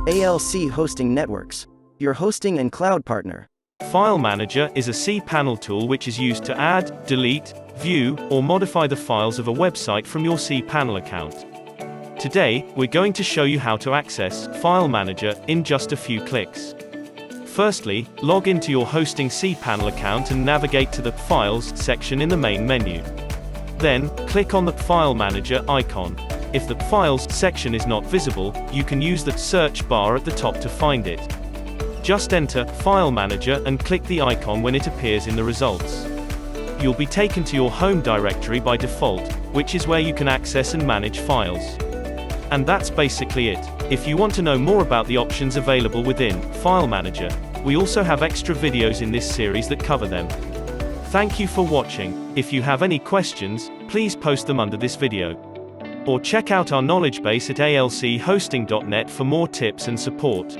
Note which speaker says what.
Speaker 1: ALC Hosting Networks, your hosting and cloud partner.
Speaker 2: File Manager is a cPanel tool which is used to add, delete, view, or modify the files of a website from your cPanel account. Today, we're going to show you how to access File Manager in just a few clicks. Firstly, log into your hosting cPanel account and navigate to the Files section in the main menu. Then, click on the File Manager icon. If the Files section is not visible, you can use the search bar at the top to find it. Just enter File Manager and click the icon when it appears in the results. You'll be taken to your home directory by default, which is where you can access and manage files. And that's basically it. If you want to know more about the options available within File Manager, we also have extra videos in this series that cover them. Thank you for watching. If you have any questions, please post them under this video. Or check out our knowledge base at alchosting.net for more tips and support.